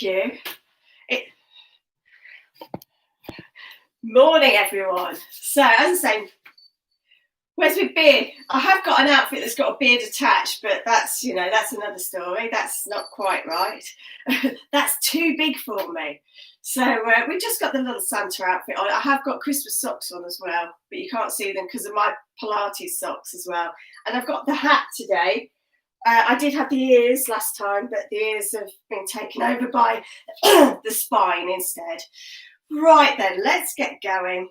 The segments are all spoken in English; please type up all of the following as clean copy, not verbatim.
you. Morning, everyone. So, as I say, where's my beard? I have got an outfit that's got a beard attached, but that's another story. That's not quite right. That's too big for me. So we just got the little Santa outfit on. I have got Christmas socks on as well, but you can't see them because of my Pilates socks as well. And I've got the hat today. I did have the ears last time, but the ears have been taken over by the spine instead. Right then, let's get going.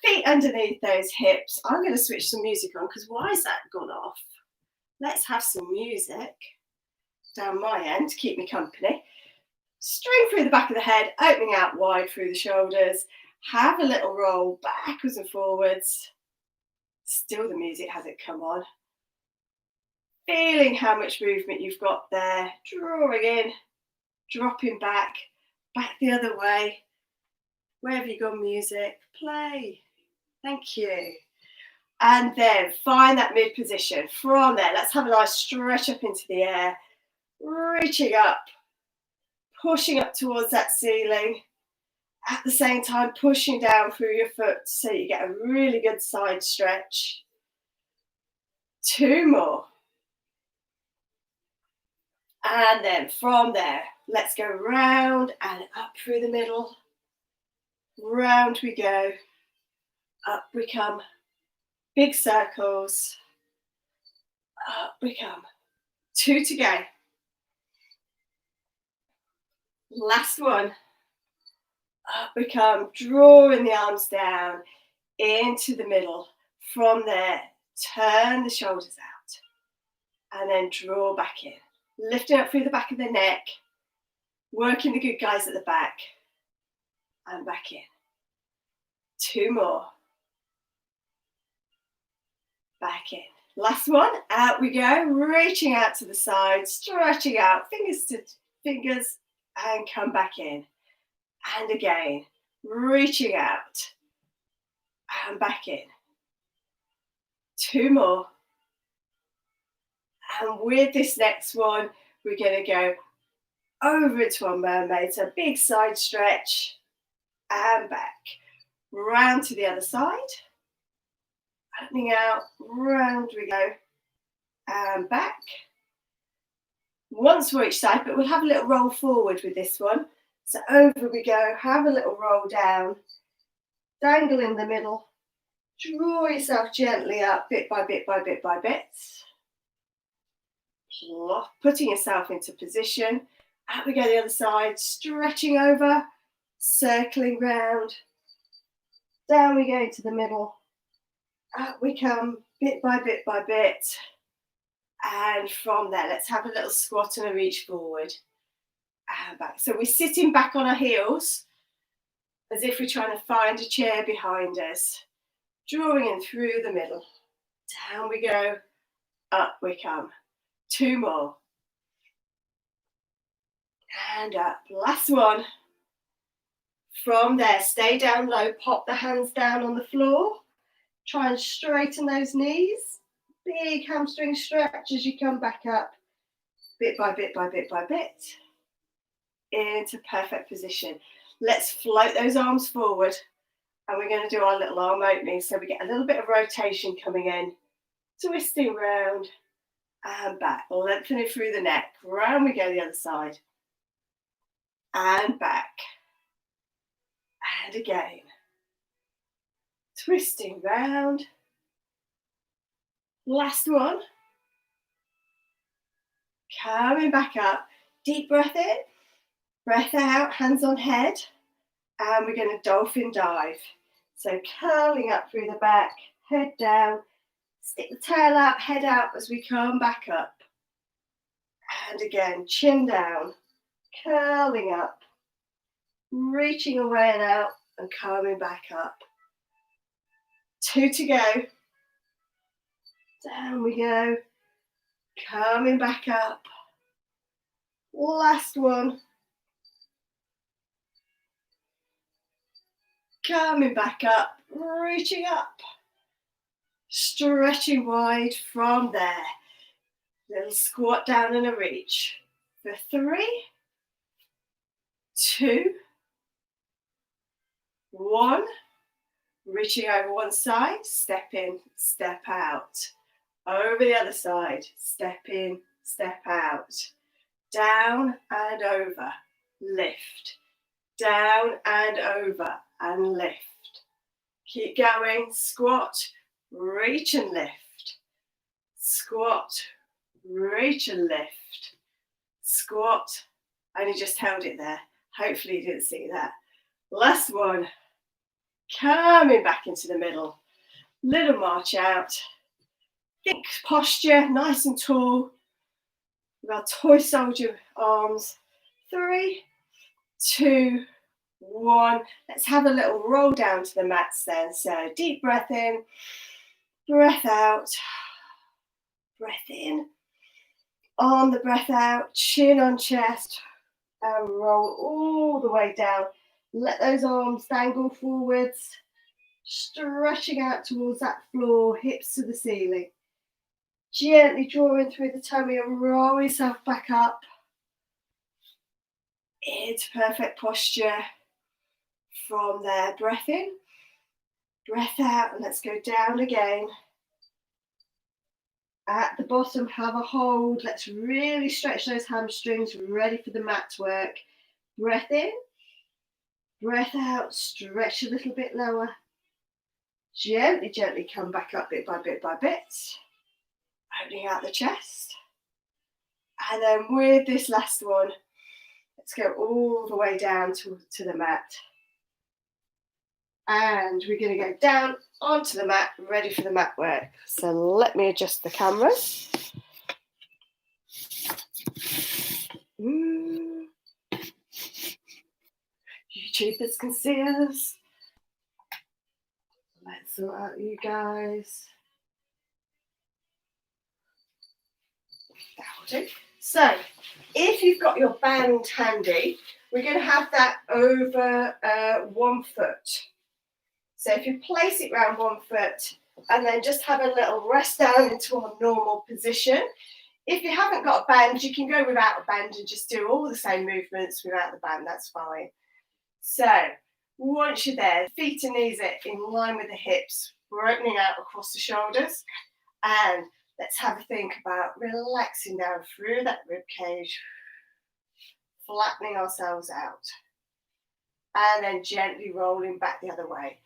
Feet underneath those hips. I'm going to switch some music on because why has that gone off? Let's have some music down my end to keep me company. String through the back of the head, opening out wide through the shoulders. Have a little roll backwards and forwards. Still the music hasn't come on. Feeling how much movement you've got there. Drawing in, dropping back the other way. Where have you gone, music? Play. Thank you. And then find that mid position. From there, let's have a nice stretch up into the air. Reaching up. Pushing up towards that ceiling. At the same time, pushing down through your foot so you get a really good side stretch. 2 more. And then from there, let's go round and up through the middle. Round we go. Up we come. Big circles. Up we come. 2 to go. Last one. Up we come. Drawing the arms down into the middle. From there, turn the shoulders out. And then draw back in. Lifting up through the back of the neck. Working the good guys at the back. And back in. 2 more. Back in. Last one. Out we go. Reaching out to the side. Stretching out. Fingers to fingers. And come back in. And again. Reaching out. And back in. 2 more. And with this next one, we're going to go over to our mermaid. So big side stretch. And back. Round to the other side. Opening out. Round we go. And back. Once for each side, but we'll have a little roll forward with this one. So over we go. Have a little roll down. Dangle in the middle. Draw yourself gently up, bit by bit by bit by bit. Putting yourself into position. Out we go the other side. Stretching over. Circling round. Down we go to the middle. Up we come, bit by bit by bit. And from there, let's have a little squat and a reach forward. And back. So we're sitting back on our heels, as if we're trying to find a chair behind us. Drawing in through the middle. Down we go, up we come. 2 more. And up. Last one. From there, stay down low, pop the hands down on the floor. Try and straighten those knees. Big hamstring stretch as you come back up. Bit by bit by bit by bit. Into perfect position. Let's float those arms forward. And we're going to do our little arm opening. So we get a little bit of rotation coming in. Twisting round and back. Lengthening through the neck. Round we go the other side. And back. And again. Twisting round. Last one. Coming back up. Deep breath in. Breath out. Hands on head. And we're going to dolphin dive. So curling up through the back. Head down. Stick the tail out. Head out as we come back up. And again. Chin down. Curling up. Reaching away and out. And coming back up. 2 to go. Down we go. Coming back up. Last one. Coming back up. Reaching up. Stretching wide from there. Little squat down and a reach. For 3. 2, 1. Reaching over one side, step in, step out. Over the other side, step in, step out. Down and over, lift. Down and over and lift. Keep going, squat, reach and lift. Squat, reach and lift. Squat, and you just held it there. Hopefully you didn't see that. Last one. Coming back into the middle. Little march out. Think posture, nice and tall. With our toy soldier arms. 3, 2, 1. Let's have a little roll down to the mats then. So deep breath in, breath out, breath in. On the breath out, chin on chest, and roll all the way down. Let those arms dangle forwards, stretching out towards that floor, hips to the ceiling. Gently drawing through the tummy and roll yourself back up into perfect posture. From there, breath in, breath out, and let's go down again. At the bottom, have a hold. Let's really stretch those hamstrings, ready for the mat work. Breath in, breath out, stretch a little bit lower. Gently, gently come back up bit by bit by bit. Opening out the chest. And then with this last one, let's go all the way down to the mat. And we're going to go down onto the mat, ready for the mat work. So let me adjust the cameras. YouTubers can see us. Let's sort out you guys. That'll do. So, if you've got your band handy, we're going to have that over 1 foot. So if you place it around 1 foot and then just have a little rest down into a normal position. If you haven't got a band, you can go without a band and just do all the same movements without the band, that's fine. So once you're there, feet and knees are in line with the hips. We're opening out across the shoulders, and let's have a think about relaxing down through that rib cage, flattening ourselves out, and then gently rolling back the other way.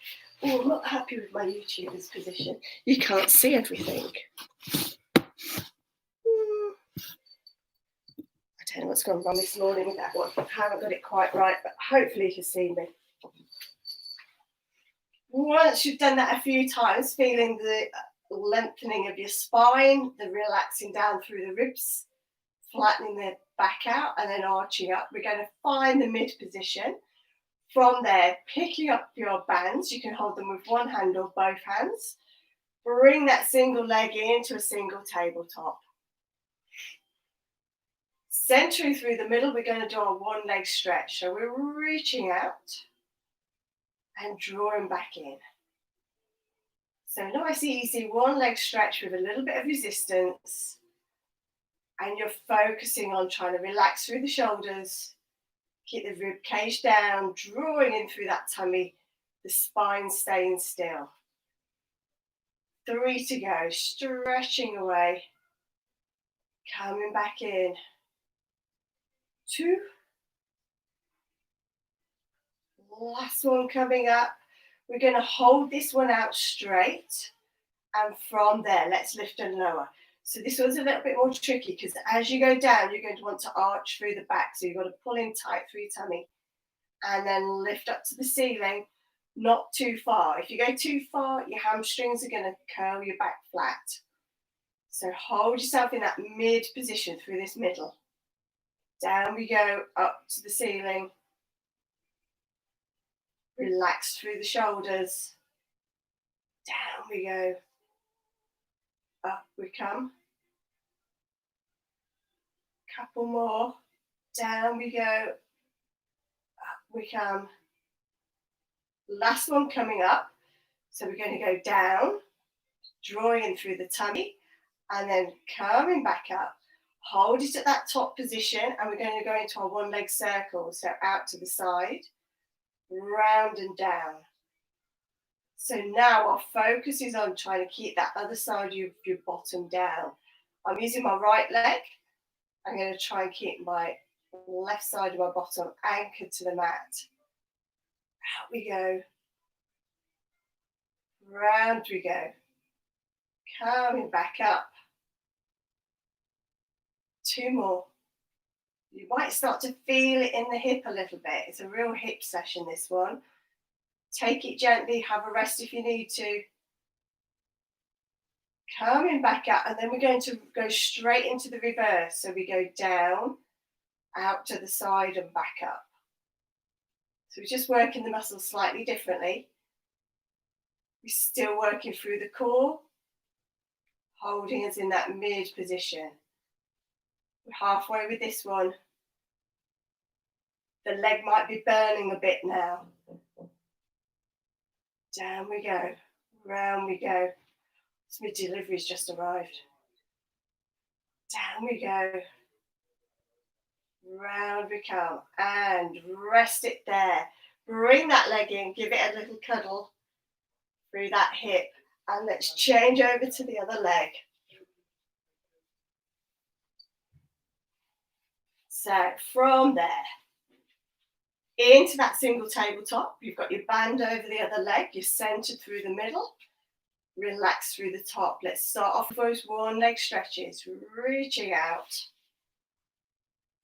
Oh, I'm not happy with my YouTuber's position. You can't see everything. I don't know what's gone wrong this morning with that one. I haven't got it quite right, but hopefully you can see me. Once you've done that a few times, feeling the lengthening of your spine, the relaxing down through the ribs, flattening the back out and then arching up, we're going to find the mid position. From there, picking up your bands, you can hold them with one hand or both hands. Bring that single leg into a single tabletop. Centering through the middle, we're going to do a one leg stretch. So we're reaching out and drawing back in. So nice, easy, one leg stretch with a little bit of resistance. And you're focusing on trying to relax through the shoulders. Keep the rib cage down, drawing in through that tummy, the spine staying still. 3 to go, stretching away, coming back in. 2. Last one coming up. We're going to hold this one out straight, and from there, let's lift and lower. So this one's a little bit more tricky because as you go down, you're going to want to arch through the back. So you've got to pull in tight through your tummy and then lift up to the ceiling, not too far. If you go too far, your hamstrings are going to curl your back flat. So hold yourself in that mid position through this middle. Down we go, up to the ceiling. Relax through the shoulders. Down we go. Up we come. Couple more. Down we go. Up we come. Last one coming up. So we're going to go down, drawing in through the tummy, and then coming back up, Hold it at that top position, and we're going to go into our one leg circle. So out to the side, round and down. So now our focus is on trying to keep that other side of your bottom down. I'm using my right leg. I'm going to try and keep my left side of my bottom anchored to the mat. Out we go. Round we go. Coming back up. 2 more. You might start to feel it in the hip a little bit. It's a real hip session, this one. Take it gently, have a rest if you need to. Coming back up, and then we're going to go straight into the reverse. So we go down, out to the side and back up. So we're just working the muscles slightly differently. We're still working through the core, holding us in that mid position. We're halfway with this one. The leg might be burning a bit now. Down we go, round we go. My delivery's just arrived. Down we go. Round we come. And rest it there. Bring that leg in, give it a little cuddle through that hip. And let's change over to the other leg. So from there, into that single tabletop, you've got your band over the other leg, you're centered through the middle, relax through the top. Let's start off with those one leg stretches, reaching out,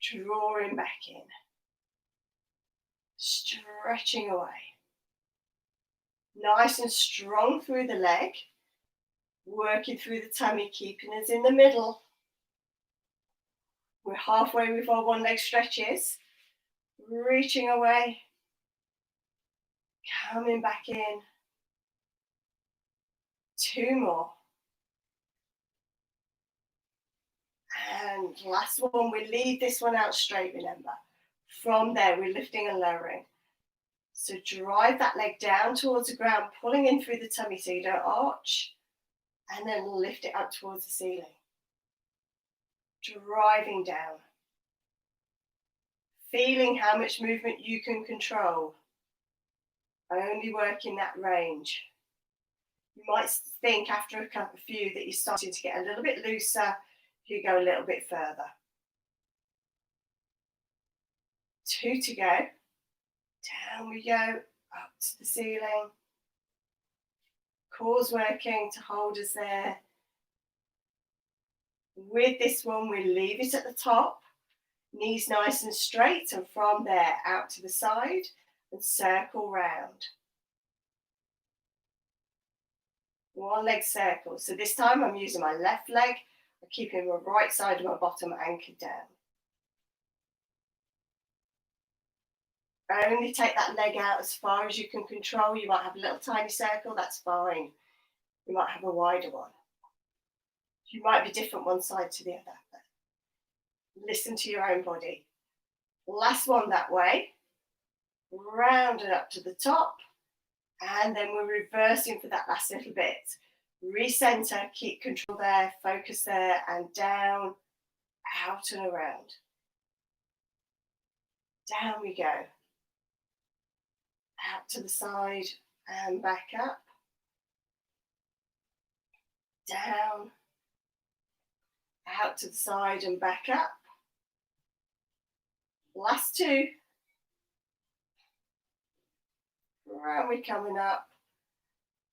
drawing back in, stretching away. Nice and strong through the leg, working through the tummy, keeping us in the middle. We're halfway with our one leg stretches. Reaching away, coming back in. 2 more. And last one, we leave this one out straight, remember. From there, we're lifting and lowering. So drive that leg down towards the ground, pulling in through the tummy so you don't arch. And then lift it up towards the ceiling. Driving down. Feeling how much movement you can control. Only working that range. You might think after a few that you're starting to get a little bit looser. You go a little bit further. 2 to go. Down we go, up to the ceiling. Core's working to hold us there. With this one, we leave it at the top. Knees nice and straight, and from there out to the side and circle round. One leg circle. So this time I'm using my left leg. I'm keeping the right side of my bottom anchored down. Only take that leg out as far as you can control. You might have a little tiny circle, that's fine. You might have a wider one. You might be different one side to the other. Listen to your own body. Last one that way. Round and up to the top. And then we're reversing for that last little bit. Recenter, keep control there, focus there, and down, out and around. Down we go. Out to the side and back up. Down. Out to the side and back up. Last 2. Round we're coming up.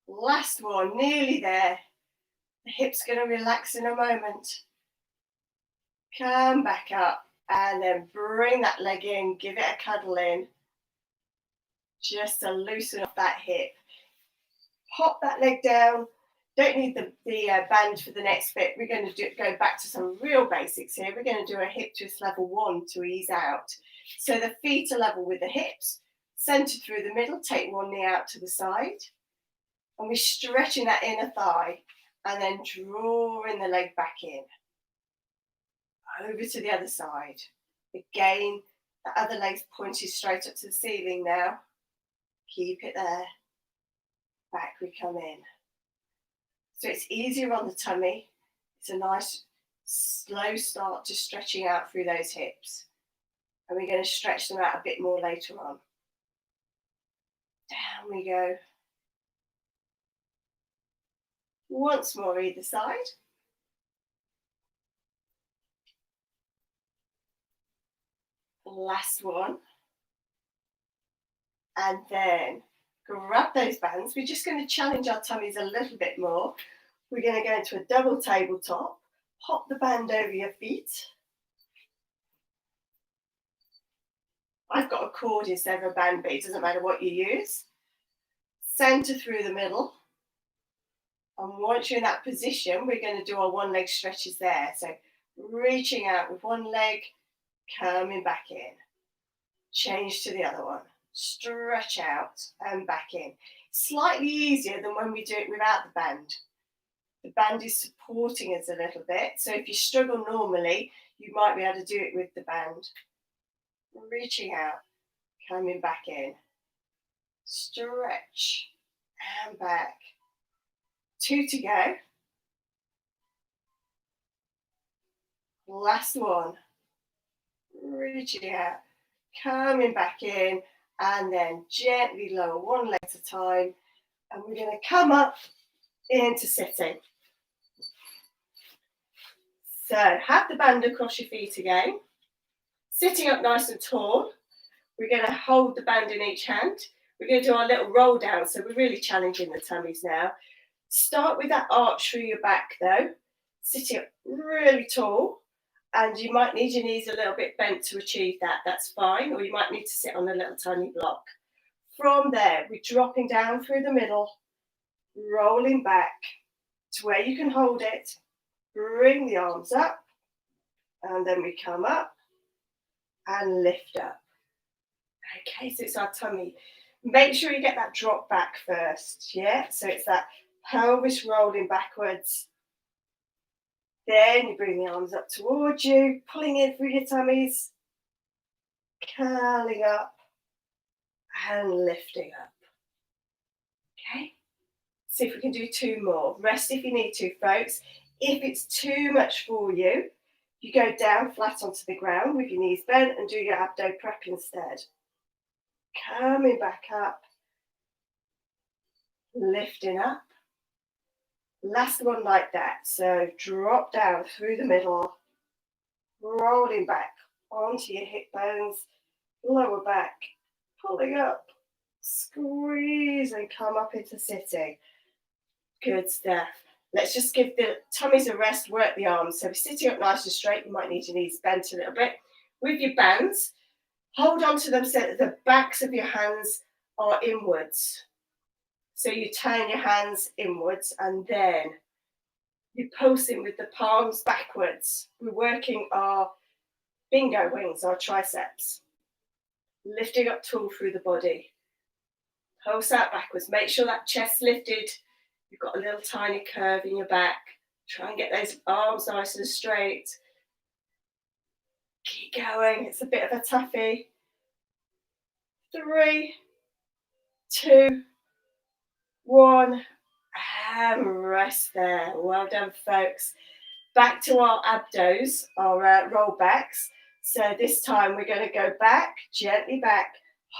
Last one, nearly there. The hip's going to relax in a moment. Come back up and then bring that leg in, give it a cuddle in. Just to loosen up that hip. Pop that leg down. Don't need the band for the next bit. We're going to go back to some real basics here. We're going to do a hip twist level 1 to ease out. So the feet are level with the hips. Centered through the middle, take one knee out to the side. And we're stretching that inner thigh and then drawing the leg back in. Over to the other side. Again, the other leg's pointed straight up to the ceiling now. Keep it there. Back we come in. So it's easier on the tummy. It's a nice Slow start to stretching out through those hips. And we're going to stretch them out a bit more later on. Down we go. Once more either side. Last one. And then grab those bands. We're just going to challenge our tummies a little bit more. We're going to go into a double tabletop. Hop the band over your feet. I've got a cord instead of a band, but it doesn't matter what you use. Center through the middle. And once you're in that position, we're going to do our one leg stretches there. So reaching out with one leg, coming back in. Change to the other one. Stretch out and back in. Slightly easier than when we do it without the band. The band is supporting us a little bit. So if you struggle normally, you might be able to do it with the band. Reaching out, coming back in. Stretch and back. 2 to go. Last one. Reaching out, coming back in, and then gently lower one leg at a time. And we're going to come up into sitting. So have the band across your feet again. Sitting up nice and tall. We're going to hold the band in each hand. We're going to do our little roll down. So we're really challenging the tummies now. Start with that arch through your back though. Sitting up really tall. And you might need your knees a little bit bent to achieve that. That's fine. Or you might need to sit on a little tiny block. From there, we're dropping down through the middle. Rolling back to where you can hold it. Bring the arms up. And then we come up. And lift up. Okay, so it's our tummy. Make sure you get that drop back first, yeah? So it's that pelvis rolling backwards. Then you bring the arms up towards you, pulling in through your tummies, curling up and lifting up. Okay, see if we can do 2 more. Rest if you need to, folks. If it's too much for you, you go down flat onto the ground with your knees bent and do your abdo prep instead. Coming back up, lifting up. Last one like that. So drop down through the middle, rolling back onto your hip bones, lower back, pulling up, squeeze and come up into sitting. Good stuff. Let's just give the tummies a rest, work the arms. So if you're sitting up nice and straight, you might need your knees bent a little bit. With your bands, hold on to them so that the backs of your hands are inwards. So you turn your hands inwards and then you're pulsing with the palms backwards. We're working our bingo wings, our triceps. Lifting up tall through the body. Pulse out backwards. Make sure that chest's lifted. You've got a little tiny curve in your back. Try and get those arms nice and straight. Keep going. It's a bit of a toughie. 3, 2, 1. And rest there. Well done, folks. Back to our abdos, our roll backs. So this time we're going to go back, gently back.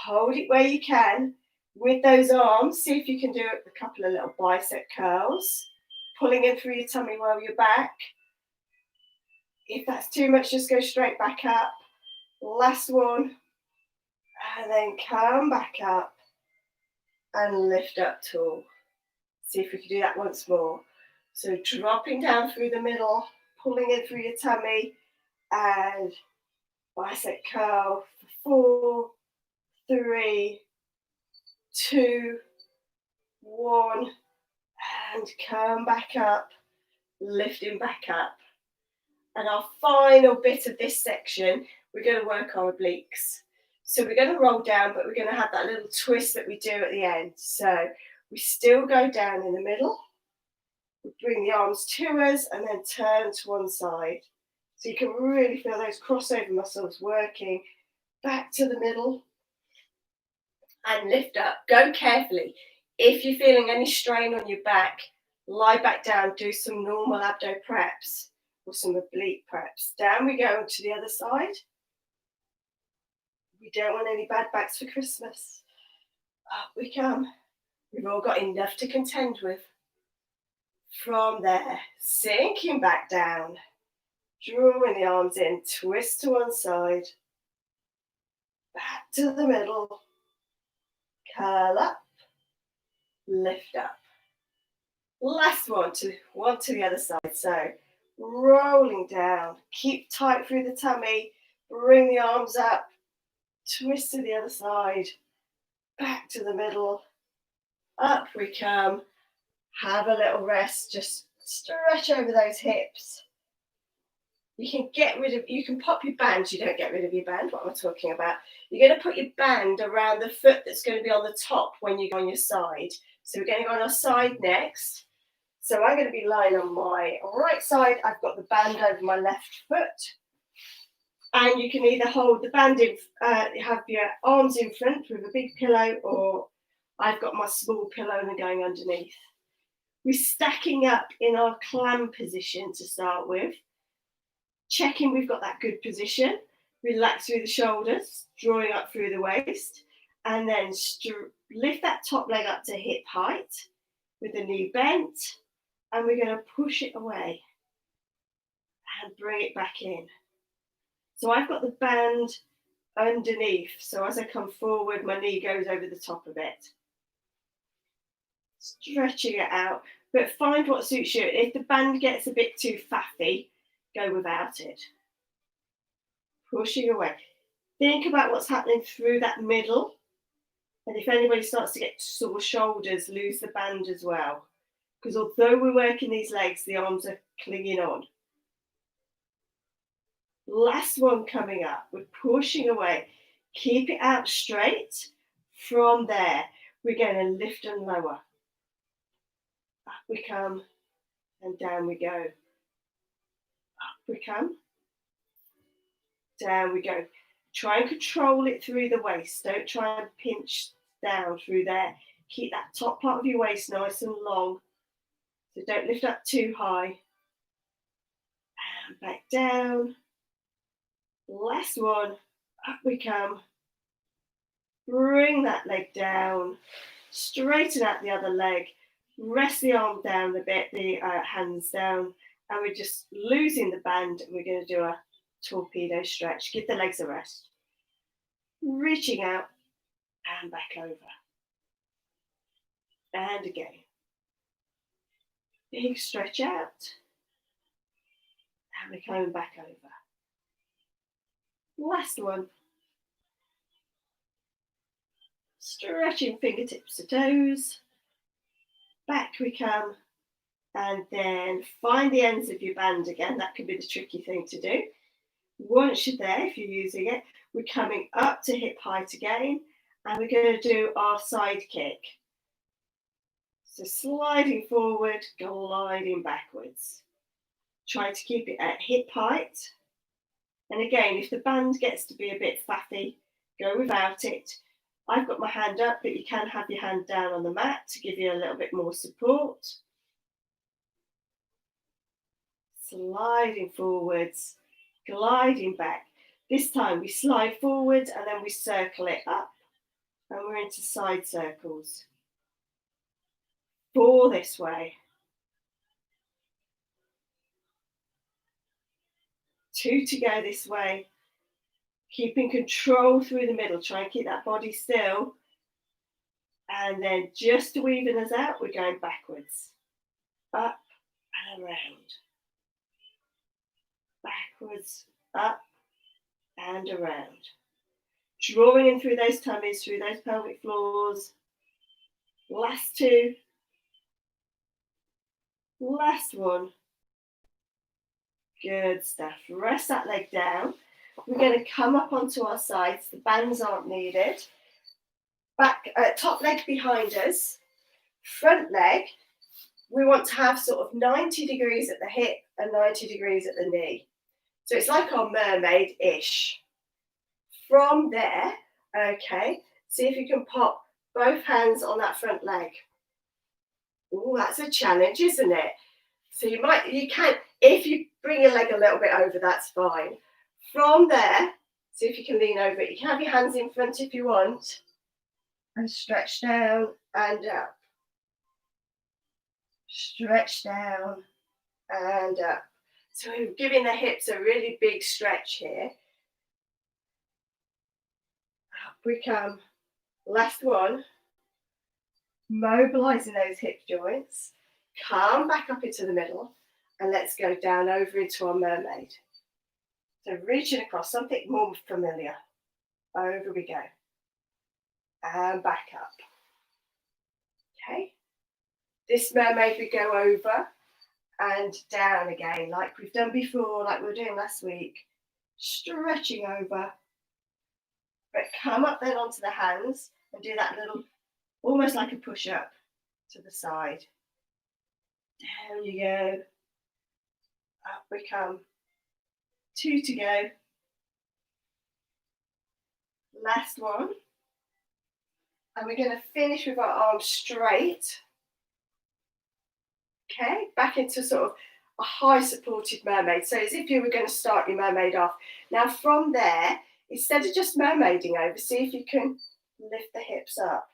Hold it where you can. With those arms, see if you can do a couple of little bicep curls. Pulling in through your tummy while you're back. If that's too much, just go straight back up. Last one. And then come back up. And lift up tall. See if we can do that once more. So dropping down through the middle. Pulling in through your tummy. And bicep curl. 4, 3, 2, 1, and come back up, lifting back up. And our final bit of this section, we're going to work our obliques. So we're going to roll down, but we're going to have that little twist that we do at the end. So we still go down in the middle. We bring the arms to us and then turn to one side. So you can really feel those crossover muscles working back to the middle. And lift up. Go carefully. If you're feeling any strain on your back, lie back down, do some normal abdo preps. or some oblique preps. Down we go to the other side. We don't want any bad backs for Christmas. Up we come. We've all got enough to contend with. From there, sinking back down, drawing the arms in, twist to one side, back to the middle, curl up, lift up. Last one to the other side. So rolling down, keep tight through the tummy, bring the arms up, twist to the other side, back to the middle, up we come. Have a little rest, just stretch over those hips. You can pop your band. You don't get rid of your band. What am I talking about? You're going to put your band around the foot that's going to be on the top when you go on your side. So we're going to go on our side next. So I'm going to be lying on my right side. I've got the band over my left foot. And you can either hold the band in, have your arms in front with a big pillow, or I've got my small pillow and they're going underneath. We're stacking up in our clam position to start with. Checking we've got that good position. Relax through the shoulders, drawing up through the waist. And then lift that top leg up to hip height with the knee bent. And we're going to push it away and bring it back in. So I've got the band underneath. So as I come forward, my knee goes over the top of it. Stretching it out, but find what suits you. If the band gets a bit too faffy, go without it. Pushing away. Think about what's happening through that middle. And if anybody starts to get sore shoulders, lose the band as well. Because although we're working these legs, the arms are clinging on. Last one coming up. We're pushing away. Keep it out straight. From there, we're going to lift and lower. Up we come and down we go. Up we come. Down we go. Try and control it through the waist. Don't try and pinch down through there. Keep that top part of your waist nice and long. So don't lift up too high. And back down. Last one. Up we come. Bring that leg down. Straighten out the other leg. Rest the arm down a bit, the hands down. And we're just losing the band. And we're going to do a torpedo stretch. Give the legs a rest. Reaching out and back over. And again. Big stretch out. And we're coming back over. Last one. Stretching fingertips to toes. Back we come. And then find the ends of your band again. That could be the tricky thing to do. Once you're there, if you're using it, we're coming up to hip height again. And we're going to do our side kick. So sliding forward, gliding backwards. Try to keep it at hip height. And again, if the band gets to be a bit faffy, go without it. I've got my hand up, but you can have your hand down on the mat to give you a little bit more support. Sliding forwards, gliding back. This time we slide forward and then we circle it up. And we're into side circles. 4 this way. 2 to go this way. Keeping control through the middle. Try and keep that body still. And then just to even us out, we're going backwards. Up and around. Backwards, up and around. Drawing in through those tummies, through those pelvic floors. Last 2. Last one. Good stuff. Rest that leg down. We're going to come up onto our sides. The bands aren't needed. Back, top leg behind us. Front leg. We want to have sort of 90 degrees at the hip and 90 degrees at the knee. So it's like our mermaid-ish. From there, okay, see if you can pop both hands on that front leg. Oh, that's a challenge, isn't it? So you can, If you bring your leg a little bit over, that's fine. From there, see if you can lean over it. You can have your hands in front if you want, and stretch down and up. Stretch down and up. So we're giving the hips a really big stretch here. Up we come. Last one. Mobilizing those hip joints. Come back up into the middle, and let's go down over into our mermaid. So reaching across, something more familiar. Over we go. And back up. Okay. This mermaid we go over and down again, like we've done before, like we were doing last week. Stretching over. But come up then onto the hands and do that little, almost like a push-up to the side. Down you go. Up we come. 2 to go. Last one. And we're going to finish with our arms straight. Okay, back into sort of a high supported mermaid. So as if you were going to start your mermaid off. Now from there, instead of just mermaiding over, see if you can lift the hips up.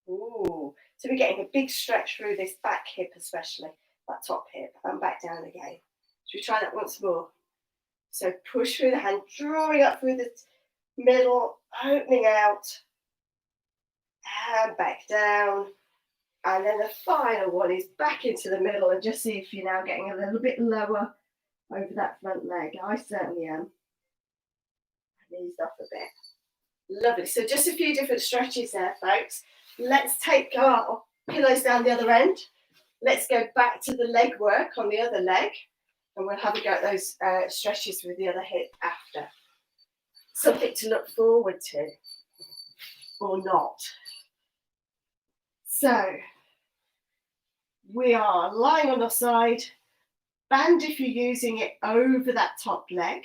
Ooh, so we're getting a big stretch through this back hip especially, that top hip, and back down again. Should we try that once more? So push through the hand, drawing up through the middle, opening out, and back down. And then the final one is back into the middle, and just see if you're now getting a little bit lower over that front leg. I certainly am. I've eased off a bit. Lovely. So just a few different stretches there, folks. Let's take our pillows down the other end. Let's go back to the leg work on the other leg, and we'll have a go at those stretches with the other hip after. Something to look forward to, or not. So we are lying on our side. Band if you're using it over that top leg.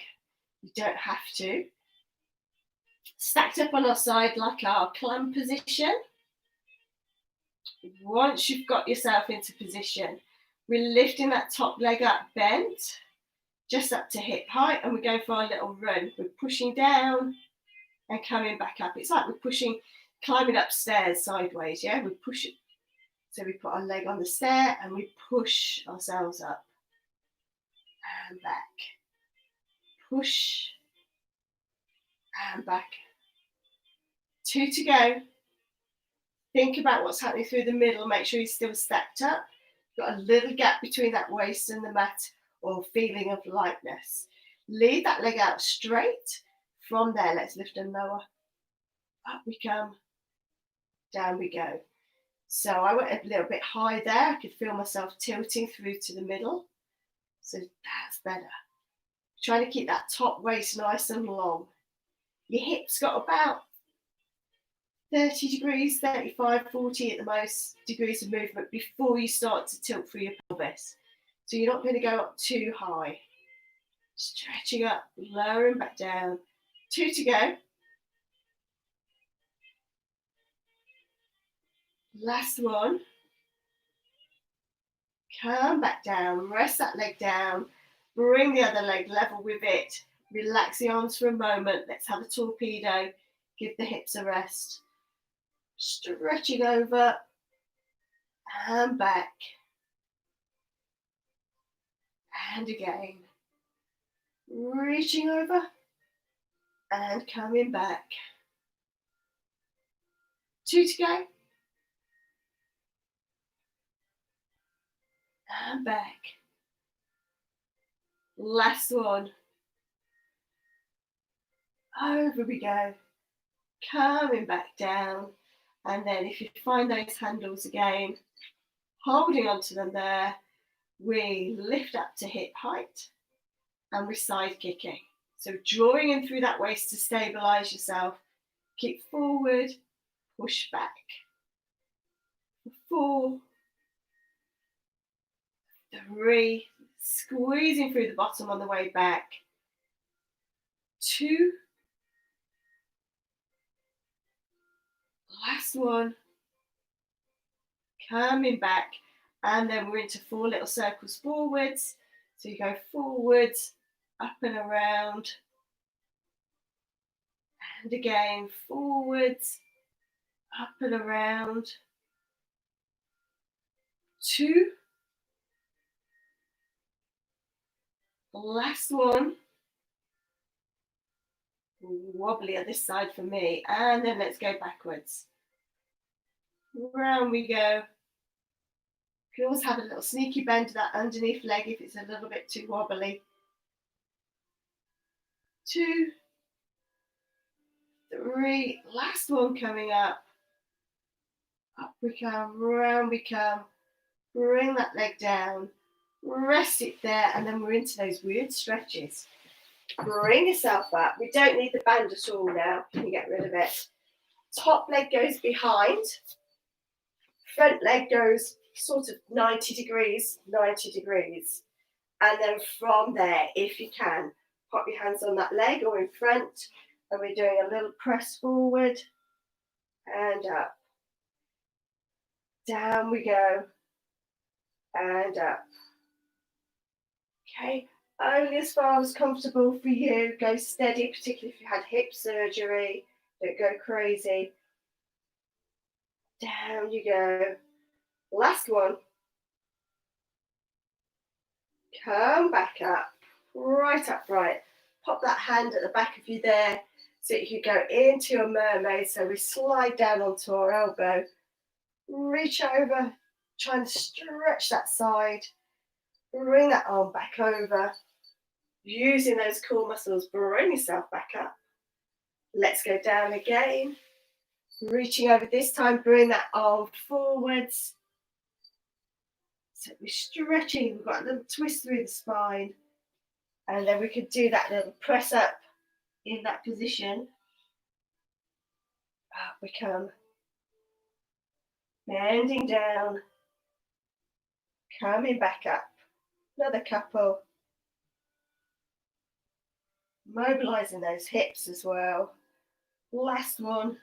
You don't have to. Stacked up on our side like our clam position. Once you've got yourself into position, we're lifting that top leg up bent, just up to hip height, and we're going for our little run. We're pushing down and coming back up. It's like we're pushing, climbing upstairs sideways, yeah? We push it. So we put our leg on the stair and we push ourselves up and back. Push and back. 2 to go. Think about what's happening through the middle. Make sure you're still stacked up. Got a little gap between that waist and the mat, or feeling of lightness. Lead that leg out straight. From there, let's lift and lower. Up we come. Down we go. So I went a little bit high there. I could feel myself tilting through to the middle. So that's better. Trying to keep that top waist nice and long. Your hips got about 30 degrees, 35, 40 at the most degrees of movement before you start to tilt through your pelvis. So you're not going to go up too high. Stretching up, lowering back down. 2 to go. Last one. Come back down, rest that leg down, bring the other leg level with it. Relax the arms for a moment. Let's have a torpedo. Give the hips a rest. Stretching over and back. And again. Reaching over and coming back. 2 to go. And back. Last one. Over we go. Coming back down. And then if you find those handles again, holding onto them there, we lift up to hip height and we're side kicking. So drawing in through that waist to stabilize yourself. Kick forward, push back. 4, 3, squeezing through the bottom on the way back. 2, last one, coming back, And then we're into 4 little circles forwards. So you go forwards, up and around, and again forwards, up and around. 2. Last one. Wobbly at this side for me. And then let's go backwards. Round we go. You can always have a little sneaky bend to that underneath leg if it's a little bit too wobbly. 2, 3, last one coming up. Up we come, round we come. Bring that leg down, rest it there, and then we're into those weird stretches. Bring yourself up. We don't need the band at all now. Can you get rid of it? Top leg goes behind. Front leg goes sort of 90 degrees, 90 degrees. And then from there, if you can, pop your hands on that leg or in front. And we're doing a little press forward and up. Down we go and up. Okay, only as far as comfortable for you. Go steady, particularly if you had hip surgery. Don't go crazy. Down you go. Last one. Come back up, right upright. Pop that hand at the back of you there so you can go into a mermaid. So we slide down onto our elbow, reach over, try and stretch that side, bring that arm back over, using those core muscles, bring yourself back up. Let's go down again, reaching over this time, bring that arm forwards. So we're stretching, we've got a little twist through the spine. And then we could do that little press up in that position. Up we come. Bending down. Coming back up. Another couple. Mobilizing those hips as well. Last one.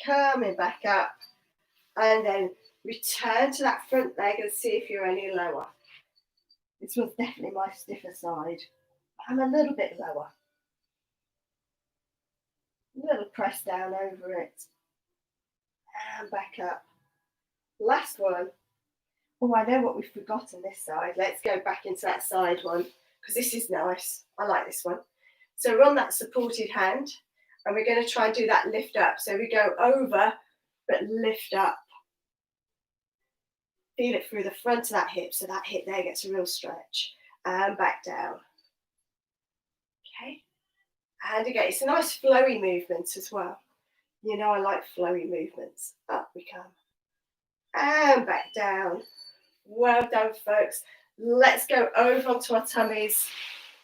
Coming back up. And then return to that front leg and see if you're any lower. This one's definitely my stiffer side. I'm a little bit lower. A little press down over it. And back up. Last one. Oh, I know what we've forgotten this side. Let's go back into that side one because this is nice. I like this one. So we're on that supported hand and we're going to try and do that lift up. So we go over but lift up. Feel it through the front of that hip so that hip there gets a real stretch. And back down. Okay. And again, it's a nice flowy movement as well. You know I like flowy movements. Up we come. And back down. Well done, folks. Let's go over onto our tummies.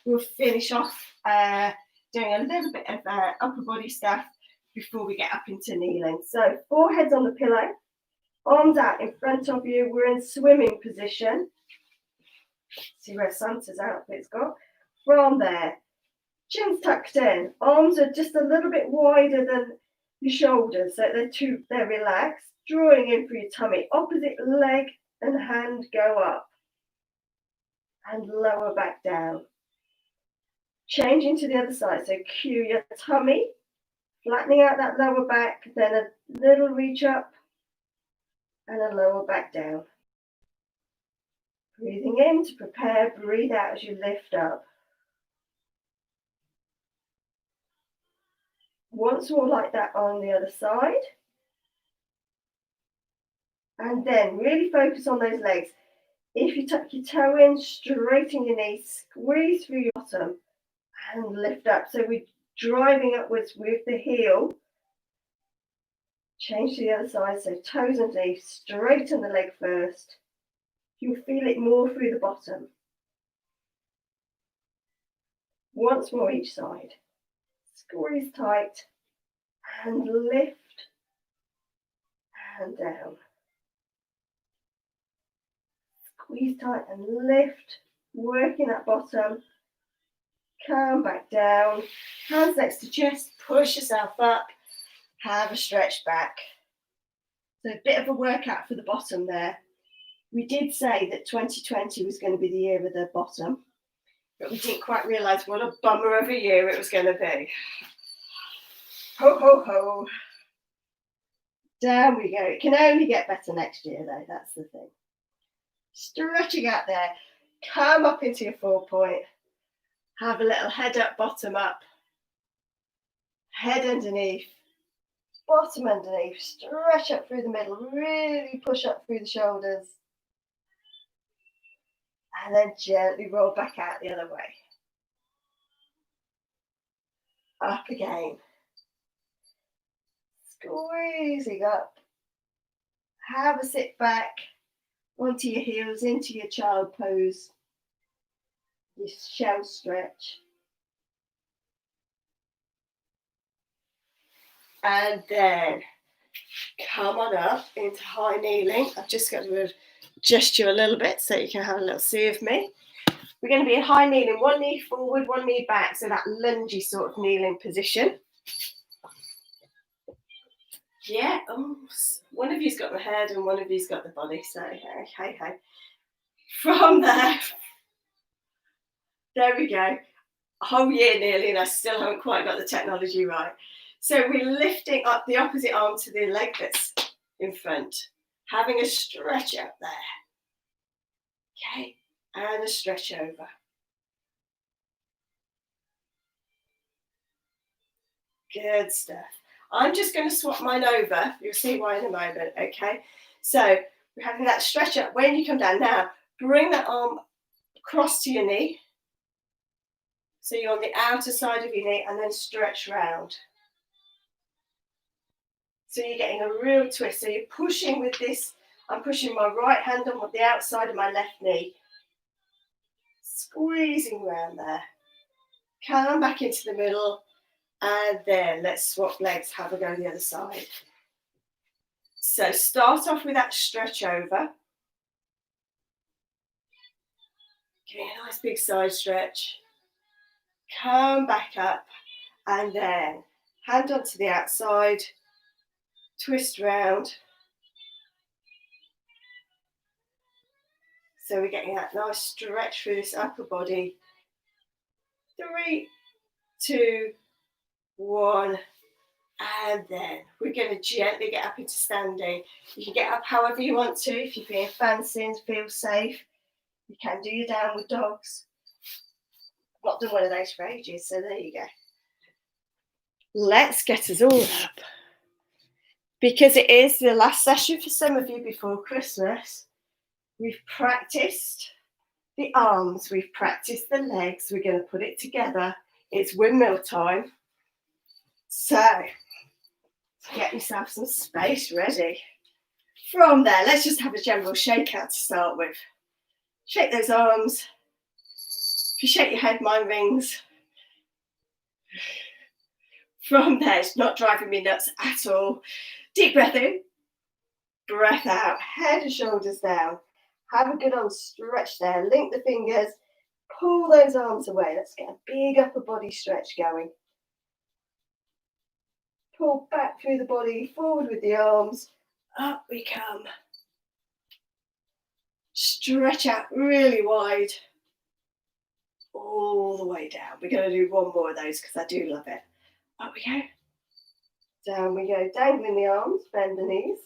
We'll finish off doing a little bit of upper body stuff before we get up into kneeling. So foreheads on the pillow, arms out in front of you. We're in swimming position. See where Santa's outfit's got. From there, chin's tucked in. Arms are just a little bit wider than your shoulders, so they're relaxed. Drawing in for your tummy. Opposite leg and hand go up and lower back down. Changing to the other side, so cue your tummy, flattening out that lower back, then a little reach up and a lower back down. Breathing in to prepare, breathe out as you lift up. Once more like that on the other side. And then really focus on those legs. If you tuck your toe in, straighten your knees, squeeze through your bottom and lift up. So we're driving upwards with the heel. Change to the other side, so toes underneath, straighten the leg first. You'll feel it more through the bottom. Once more each side. Squeeze tight and lift and down. Squeeze tight and lift, working that bottom. Come back down, hands next to chest, push yourself up, have a stretch back. So a bit of a workout for the bottom there. We did say that 2020 was going to be the year of the bottom, but we didn't quite realise what a bummer of a year it was going to be. Ho, ho, ho. Down we go. It can only get better next year, though. That's the thing. Stretching out there. Come up into your 4-point. Have a little head up, bottom up. Head underneath. Bottom underneath. Stretch up through the middle. Really push up through the shoulders. And then gently roll back out the other way. Up again. Squeezing up. Have a sit back onto your heels, into your child pose. Your shell stretch. And then come on up into high kneeling. I've just got to adjust you a little bit so you can have a little see of me. We're going to be in high kneeling, one knee forward, one knee back, so that lungy sort of kneeling position. Yeah, oh, one of you's got the head and one of you's got the body, so hey. From there we go. A whole year nearly, and I still haven't quite got the technology right. So we're lifting up the opposite arm to the leg that's in front, having a stretch up there. Okay, and a stretch over. Good stuff. I'm just going to swap mine over. You'll see why in a moment, okay? So we're having that stretch up. When you come down now, bring that arm across to your knee. So you're on the outer side of your knee and then stretch round. So you're getting a real twist. So you're pushing with this. I'm pushing my right hand on the outside of my left knee. Squeezing around there. Come back into the middle. And then let's swap legs, have a go the other side. So start off with that stretch over. Give me a nice big side stretch. Come back up and then hand onto the outside. Twist round. So we're getting that nice stretch through this upper body. 3, 2, 1, and then we're going to gently get up into standing. You can get up however you want to. If you're feeling fancy and feel safe, you can do your downward dogs. I've not done one of those for ages, so there you go. Let's get us all up. Because it is the last session for some of you before Christmas. We've practiced the arms, we've practiced the legs. We're going to put it together. It's windmill time. So, get yourself some space ready. From there, let's just have a general shake out to start with. Shake those arms. If you shake your head, mine rings. From there, it's not driving me nuts at all. Deep breath in, breath out, head and shoulders down. Have a good on stretch there. Link the fingers, pull those arms away. Let's get a big upper body stretch going. Pull back through the body, forward with the arms, up we come. Stretch out really wide, all the way down. We're going to do one more of those because I do love it. Up we go. Down we go, dangling the arms, bend the knees,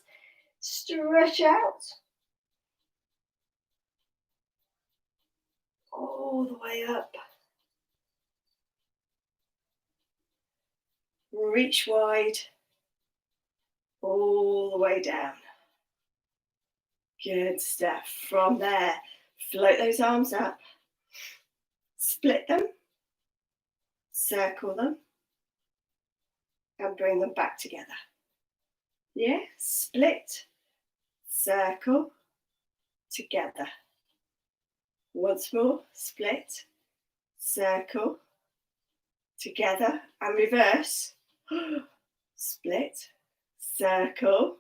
stretch out. All the way up. Reach wide, all the way down. Good stuff. From there, float those arms up, split them, circle them, and bring them back together. Yeah, split, circle, together. Once more, split, circle, together, and reverse. Split, circle,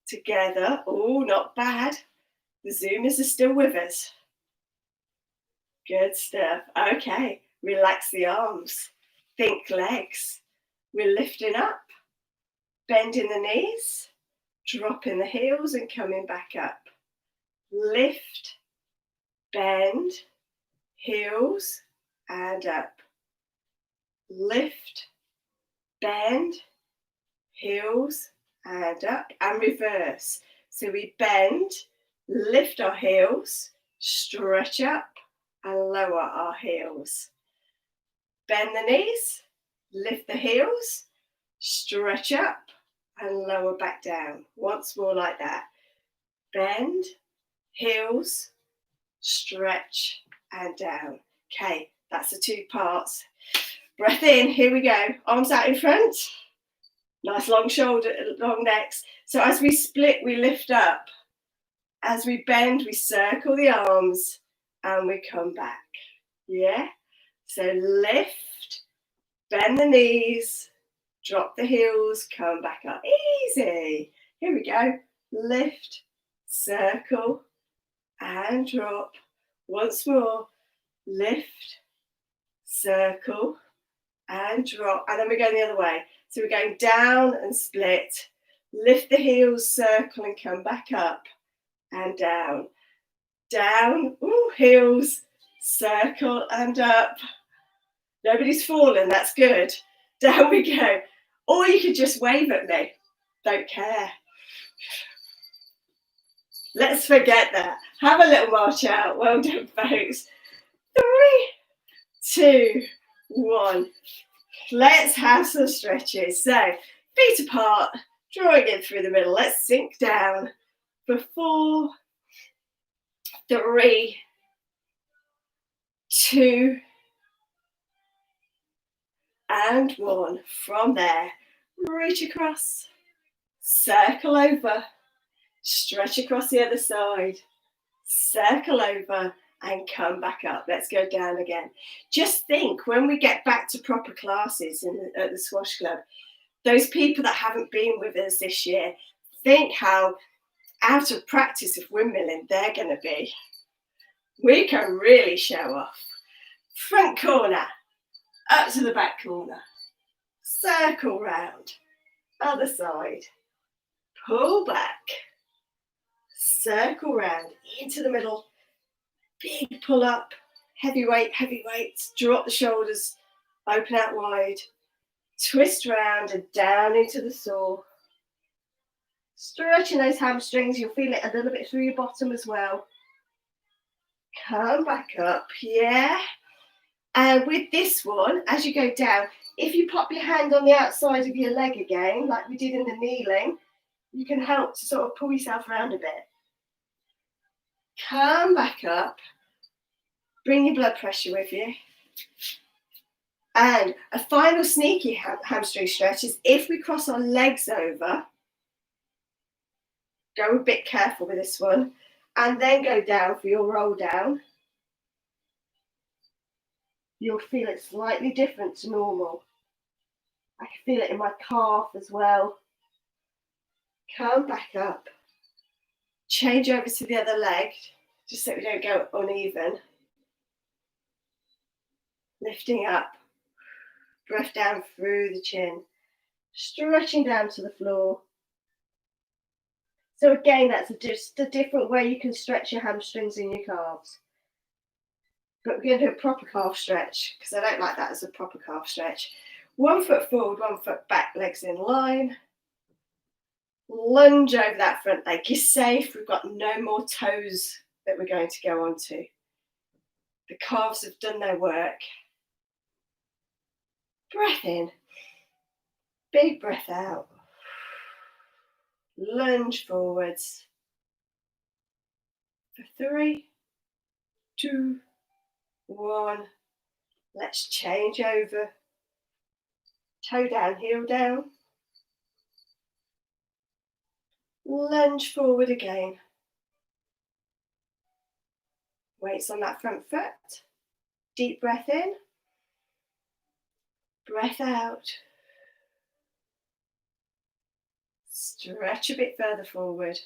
together. Oh, not bad. The Zoomers are still with us. Good stuff. Okay, relax the arms. Think legs. We're lifting up, bending the knees, dropping the heels and coming back up. Lift, bend, heels and up. Lift, bend, heels and up, and reverse. So we bend, lift our heels, stretch up and lower our heels. Bend the knees, lift the heels, stretch up and lower back down. Once more like that. Bend, heels, stretch and down. Okay, that's the 2 parts. Breath in, here we go. Arms out in front. Nice long shoulder, long necks. So as we split, we lift up. As we bend, we circle the arms and we come back. Yeah? So lift, bend the knees, drop the heels, come back up. Easy. Here we go. Lift, circle, and drop. Once more. Lift, circle, and drop. And then we're going the other way. So we're going down and split. Lift the heels, circle, and come back up. And down. Down. Ooh, heels, circle, and up. Nobody's fallen. That's good. Down we go. Or you could just wave at me. Don't care. Let's forget that. Have a little march out. Well done, folks. 3, 2, 1. Let's have some stretches. So, feet apart, drawing in through the middle. Let's sink down for 4, 3, 2, and 1. From there, reach across, circle over, stretch across the other side, circle over, and come back up. Let's go down again. Just think, when we get back to proper classes at the squash club, those people that haven't been with us this year, think how out of practice of windmilling they're going to be. We can really show off. Front corner, up to the back corner, circle round, other side, pull back, circle round, into the middle, big pull up, heavy weights, drop the shoulders, open out wide, twist round and down into the saw. Stretching those hamstrings, you'll feel it a little bit through your bottom as well. Come back up, yeah. And with this one, as you go down, if you pop your hand on the outside of your leg again, like we did in the kneeling, you can help to sort of pull yourself around a bit. Come back up. Bring your blood pressure with you. And a final sneaky hamstring stretch is if we cross our legs over, go a bit careful with this one, and then go down for your roll down. You'll feel it slightly different to normal. I can feel it in my calf as well. Come back up. Change over to the other leg, just so we don't go uneven. Lifting up. Breath down through the chin. Stretching down to the floor. So again, that's just a different way you can stretch your hamstrings and your calves. But we're going to do a proper calf stretch, because I don't like that as a proper calf stretch. 1 foot forward, 1 foot back, legs in line. Lunge over that front leg. You're safe. We've got no more toes that we're going to go on to. The calves have done their work. Breath in. Big breath out. Lunge forwards. For 3, 2, 1. Let's change over. Toe down, heel down. Lunge forward again. Weights on that front foot. Deep breath in. Breath out. Stretch a bit further forward.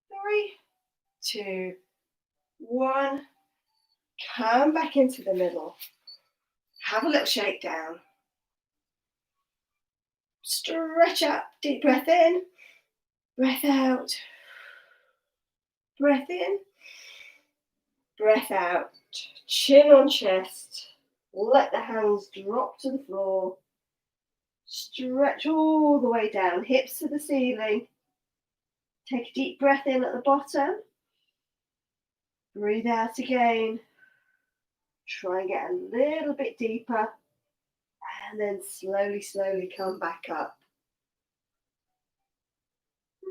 3, 2, 1. Come back into the middle. Have a little shakedown. Stretch up. Deep breath in. Breath out. Breath in. Breath out. Chin on chest. Let the hands drop to the floor. Stretch all the way down, hips to the ceiling. Take a deep breath in at the bottom. Breathe out again. Try and get a little bit deeper. And then slowly, slowly come back up.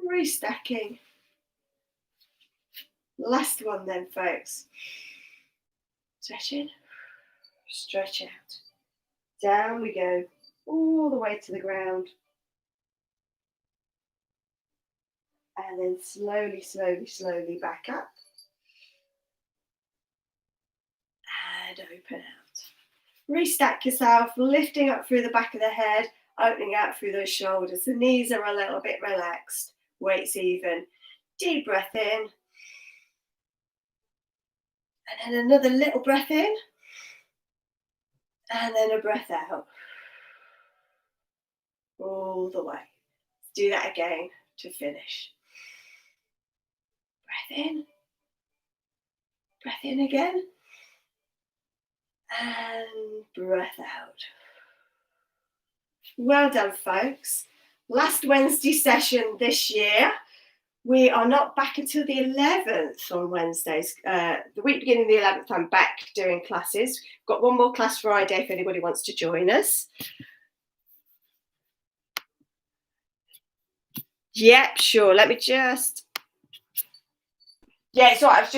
Restacking. Last one then, folks. Stretch in. Stretch out. Down we go. All the way to the ground. And then slowly, slowly, slowly back up. And open out. Restack yourself, lifting up through the back of the head, opening out through those shoulders. The knees are a little bit relaxed. Weights even. Deep breath in. And then another little breath in. And then a breath out. All the way. Let's do that again to finish. Breath in. Breath in again. And breath out. Well done, folks. Last Wednesday session this year. We are not back until the 11th on Wednesdays. The week beginning the 11th, I'm back doing classes. Got one more class Friday if anybody wants to join us. Yep, sure. Let me just... Yeah, it's all right. I was just